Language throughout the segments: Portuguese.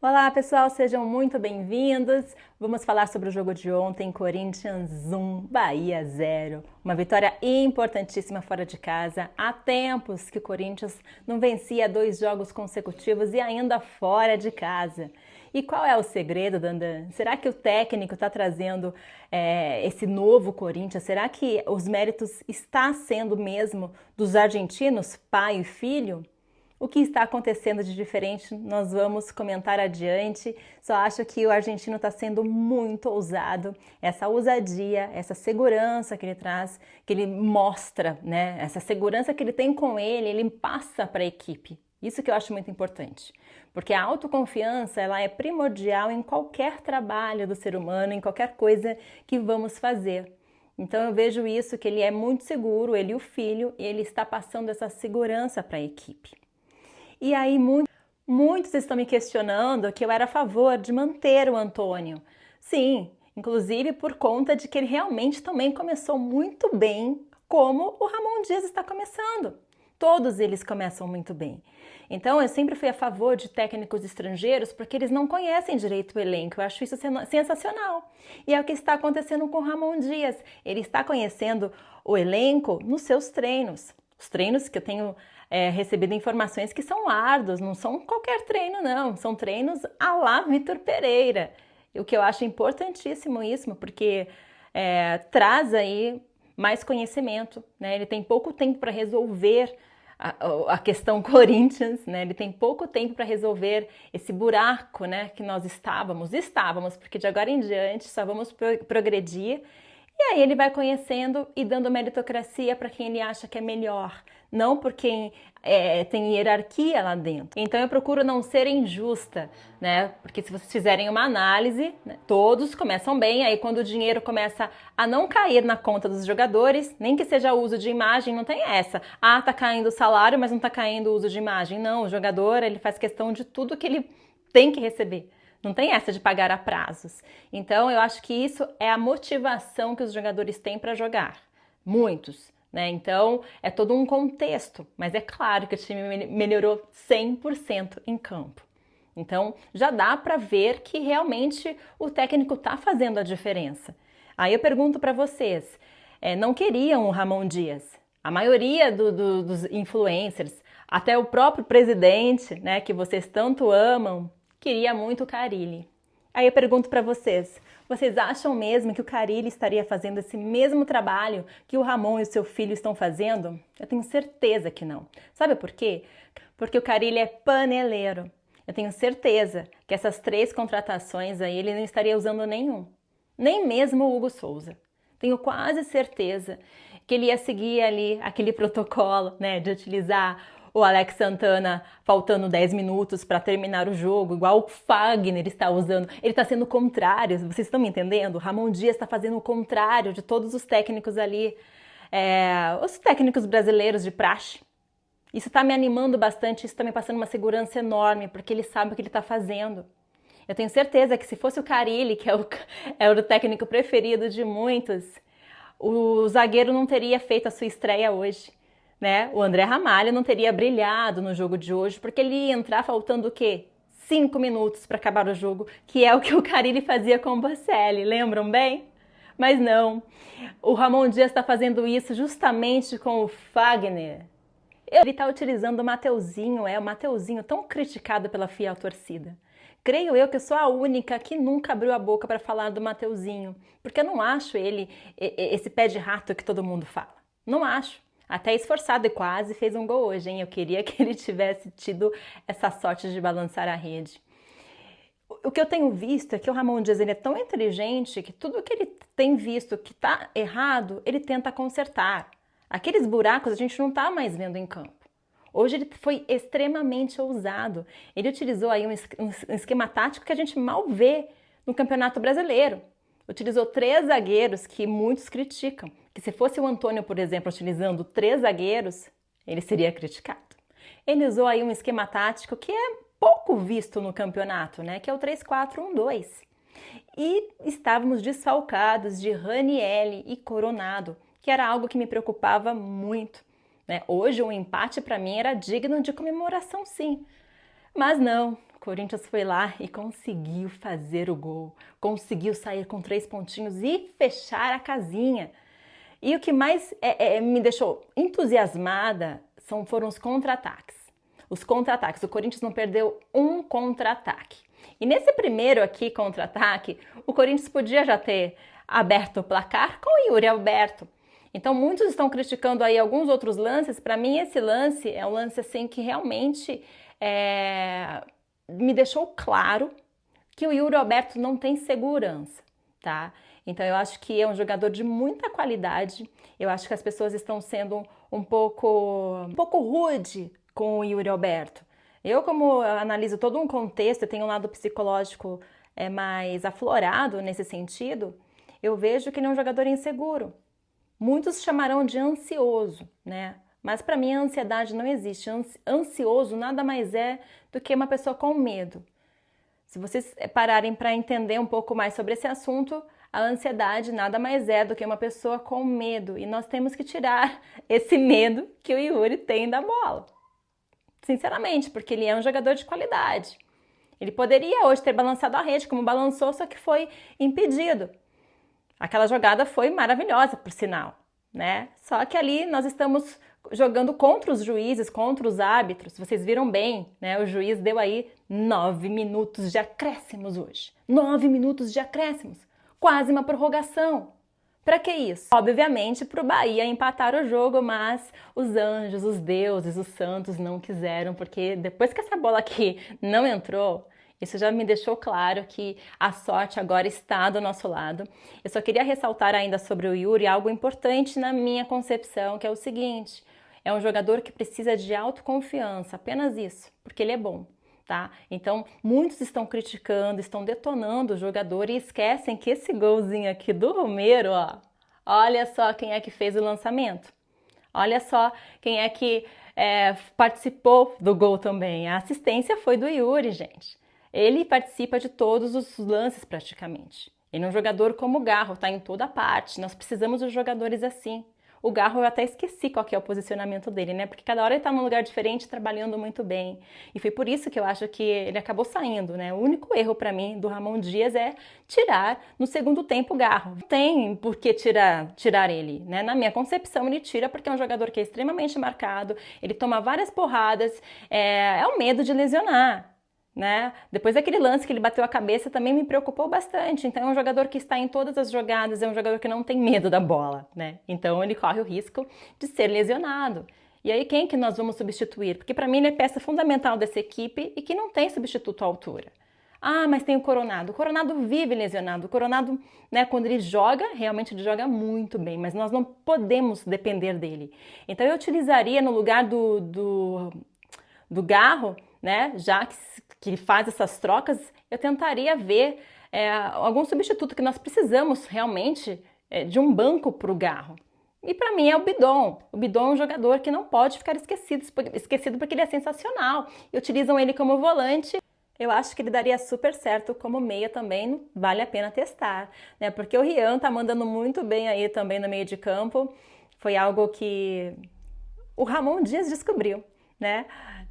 Olá pessoal, sejam muito bem-vindos. Vamos falar sobre o jogo de ontem, Corinthians 1, Bahia 0. Uma vitória importantíssima fora de casa. Há tempos que o Corinthians não vencia 2 jogos consecutivos e ainda fora de casa. E qual é o segredo, Dandan? Será que o técnico está trazendo esse novo Corinthians? Será que os méritos está sendo mesmo dos argentinos, pai e filho? O que está acontecendo de diferente nós vamos comentar adiante. Só acho que o argentino está sendo muito ousado. Essa ousadia, essa segurança que ele traz, que ele mostra, né? Essa segurança que ele tem com ele passa para a equipe. Isso que eu acho muito importante. Porque a autoconfiança, ela é primordial em qualquer trabalho do ser humano, em qualquer coisa que vamos fazer. Então eu vejo isso, que ele é muito seguro, ele e o filho, e ele está passando essa segurança para a equipe. E aí muitos estão me questionando que eu era a favor de manter o Antônio. Sim, inclusive por conta de que ele realmente também começou muito bem, como o Ramon Dias está começando. Todos eles começam muito bem. Então eu sempre fui a favor de técnicos estrangeiros porque eles não conhecem direito o elenco. Eu acho isso sensacional. E é o que está acontecendo com o Ramon Dias. Ele está conhecendo o elenco nos seus treinos. Os treinos que eu tenho recebido informações que são árduos, não são qualquer treino não, são treinos à la Vitor Pereira. O que eu acho importantíssimo isso, porque traz aí mais conhecimento, né? Ele tem pouco tempo para resolver a questão Corinthians, né? Ele tem pouco tempo para resolver esse buraco, né, que nós estávamos, porque de agora em diante só vamos progredir. E aí ele vai conhecendo e dando meritocracia para quem ele acha que é melhor, não por quem tem hierarquia lá dentro. Então eu procuro não ser injusta, né? Porque se vocês fizerem uma análise, né, todos começam bem, aí quando o dinheiro começa a não cair na conta dos jogadores, nem que seja uso de imagem, não tem essa. Ah, tá caindo o salário, mas não tá caindo o uso de imagem. Não, o jogador, ele faz questão de tudo que ele tem que receber. Não tem essa de pagar a prazos. Então, eu acho que isso é a motivação que os jogadores têm para jogar. Muitos, né? Então, é todo um contexto. Mas é claro que o time melhorou 100% em campo. Então, já dá para ver que realmente o técnico está fazendo a diferença. Aí eu pergunto para vocês, não queriam o Ramon Dias? A maioria dos influencers, até o próprio presidente, né, que vocês tanto amam, queria muito o Carille. Aí eu pergunto para vocês acham mesmo que o Carille estaria fazendo esse mesmo trabalho que o Ramon e o seu filho estão fazendo? Eu tenho certeza que não. Sabe por quê? Porque o Carille é paneleiro. Eu tenho certeza que essas 3 contratações aí ele não estaria usando nenhum. Nem mesmo o Hugo Souza. Tenho quase certeza que ele ia seguir ali aquele protocolo, né, de utilizar o Alex Santana faltando 10 minutos para terminar o jogo, igual o Fagner está usando. Ele está sendo o contrário, vocês estão me entendendo? O Ramon Dias está fazendo o contrário de todos os técnicos ali, os técnicos brasileiros de praxe. Isso está me animando bastante, isso está me passando uma segurança enorme, porque ele sabe o que ele está fazendo. Eu tenho certeza que se fosse o Carille, que é o técnico preferido de muitos, o zagueiro não teria feito a sua estreia hoje. Né? O André Ramalho não teria brilhado no jogo de hoje, porque ele ia entrar faltando o quê? 5 minutos para acabar o jogo, que é o que o Carille fazia com o Bocelli, lembram bem? Mas não, o Ramon Dias está fazendo isso justamente com o Fagner. Ele está utilizando o Mateuzinho, o Mateuzinho tão criticado pela fiel torcida. Creio eu que eu sou a única que nunca abriu a boca para falar do Mateuzinho, porque eu não acho ele esse pé de rato que todo mundo fala. Não acho. Até esforçado e quase fez um gol hoje, hein? Eu queria que ele tivesse tido essa sorte de balançar a rede. O que eu tenho visto é que o Ramon Dias ele é tão inteligente que tudo que ele tem visto que está errado, ele tenta consertar. Aqueles buracos a gente não está mais vendo em campo. Hoje ele foi extremamente ousado. Ele utilizou aí um esquema tático que a gente mal vê no Campeonato Brasileiro. Utilizou 3 zagueiros que muitos criticam. Que se fosse o Antônio, por exemplo, utilizando 3 zagueiros, ele seria criticado. Ele usou aí um esquema tático que é pouco visto no campeonato, né? Que é o 3-4-1-2. E estávamos desfalcados de Ranieri e Coronado, que era algo que me preocupava muito. Né? Hoje um empate para mim era digno de comemoração, sim. Mas não, Corinthians foi lá e conseguiu fazer o gol, conseguiu sair com 3 pontinhos e fechar a casinha. E o que mais me deixou entusiasmada foram os contra-ataques. Os contra-ataques, o Corinthians não perdeu um contra-ataque. E nesse primeiro aqui contra-ataque, o Corinthians podia já ter aberto o placar com o Yuri Alberto. Então muitos estão criticando aí alguns outros lances. Para mim esse lance é um lance assim que realmente me deixou claro que o Yuri Alberto não tem segurança, tá? Então eu acho que é um jogador de muita qualidade. Eu acho que as pessoas estão sendo um pouco rude com o Yuri Alberto. Eu, como analiso todo um contexto, eu tenho um lado psicológico mais aflorado nesse sentido, eu vejo que ele é um jogador inseguro. Muitos chamarão de ansioso, né? Mas para mim a ansiedade não existe. Ansioso nada mais é do que uma pessoa com medo. Se vocês pararem para entender um pouco mais sobre esse assunto, a ansiedade nada mais é do que uma pessoa com medo. E nós temos que tirar esse medo que o Yuri tem da bola. Sinceramente, porque ele é um jogador de qualidade. Ele poderia hoje ter balançado a rede como balançou, só que foi impedido. Aquela jogada foi maravilhosa, por sinal, né? Só que ali nós estamos jogando contra os juízes, contra os árbitros. Vocês viram bem, né? O juiz deu aí 9 minutos de acréscimos hoje. 9 minutos de acréscimos. Quase uma prorrogação. Para que isso? Obviamente para o Bahia empatar o jogo, mas os anjos, os deuses, os santos não quiseram, porque depois que essa bola aqui não entrou, isso já me deixou claro que a sorte agora está do nosso lado. Eu só queria ressaltar ainda sobre o Yuri algo importante na minha concepção, que é o seguinte: é um jogador que precisa de autoconfiança, apenas isso, porque ele é bom. Tá? Então, muitos estão criticando, estão detonando o jogador e esquecem que esse golzinho aqui do Romero, ó, olha só quem é que fez o lançamento. Olha só quem é que participou do gol também. A assistência foi do Yuri, gente. Ele participa de todos os lances praticamente. Ele é um jogador como o Garro, tá em toda parte. Nós precisamos de jogadores assim. O Garro eu até esqueci qual que é o posicionamento dele, né? Porque cada hora ele tá num lugar diferente, trabalhando muito bem. E foi por isso que eu acho que ele acabou saindo, né? O único erro para mim do Ramon Dias é tirar no segundo tempo o Garro. Não tem por que tirar ele, né? Na minha concepção ele tira porque é um jogador que é extremamente marcado, ele toma várias porradas, é o medo de lesionar. Né? Depois daquele lance que ele bateu a cabeça também me preocupou bastante. Então é um jogador que está em todas as jogadas, é um jogador que não tem medo da bola, né? Então ele corre o risco de ser lesionado. E aí quem que nós vamos substituir? Porque para mim ele é peça fundamental dessa equipe e que não tem substituto à altura. Ah, mas tem o Coronado. O Coronado vive lesionado. O Coronado, né, quando ele joga, realmente ele joga muito bem, mas nós não podemos depender dele. Então eu utilizaria no lugar do Garro, né, já que ele faz essas trocas, eu tentaria ver algum substituto, que nós precisamos realmente de um banco para o Garro. E para mim é o Bidon. O Bidon é um jogador que não pode ficar esquecido porque ele é sensacional. E utilizam ele como volante. Eu acho que ele daria super certo como meia também, vale a pena testar, né? Porque o Rian tá mandando muito bem aí também no meio de campo. Foi algo que o Ramon Dias descobriu, né?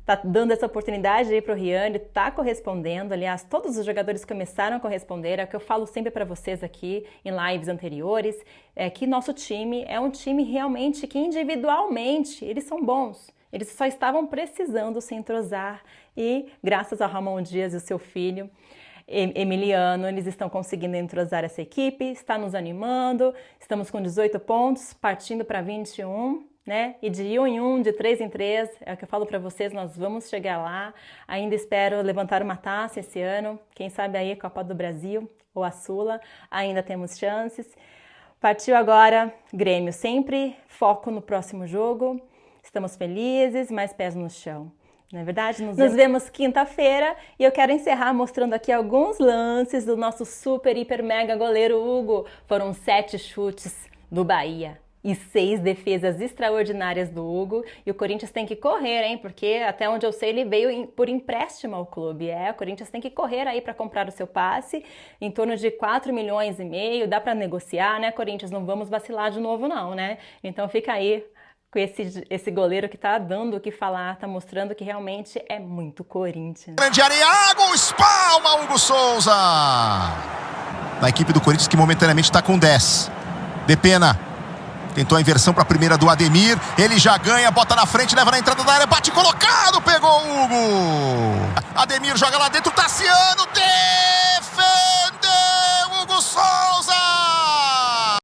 Tá dando essa oportunidade aí pro Rian, ele tá correspondendo. Aliás, todos os jogadores começaram a corresponder. É o que eu falo sempre para vocês aqui em lives anteriores, é que nosso time é um time realmente que individualmente eles são bons. Eles só estavam precisando se entrosar e graças ao Ramon Dias e o seu filho Emiliano, eles estão conseguindo entrosar essa equipe, está nos animando. Estamos com 18 pontos, partindo para 21. Né? E de 1 em 1, de 3 em 3, é o que eu falo para vocês, nós vamos chegar lá. Ainda espero levantar uma taça esse ano, quem sabe aí Copa do Brasil ou a Sula, ainda temos chances. Partiu agora Grêmio, sempre foco no próximo jogo, estamos felizes, mais pés no chão. Não é verdade? Nos vemos quinta-feira e eu quero encerrar mostrando aqui alguns lances do nosso super, hiper, mega goleiro Hugo. Foram 7 chutes do Bahia e 6 defesas extraordinárias do Hugo. E o Corinthians tem que correr, hein? Porque até onde eu sei ele veio por empréstimo ao clube. O Corinthians tem que correr aí para comprar o seu passe, em torno de 4,5 milhões. Dá para negociar, né, Corinthians? Não vamos vacilar de novo não, né? Então fica aí com esse goleiro que tá dando o que falar, tá mostrando que realmente é muito Corinthians. Grande área, Iago, espalma Hugo Souza. Da equipe do Corinthians que momentaneamente está com 10. Depena. Tentou a inversão para a primeira do Ademir. Ele já ganha, bota na frente, leva na entrada da área, bate colocado, pegou o Hugo. Ademir joga lá dentro, Tassiano, defesa!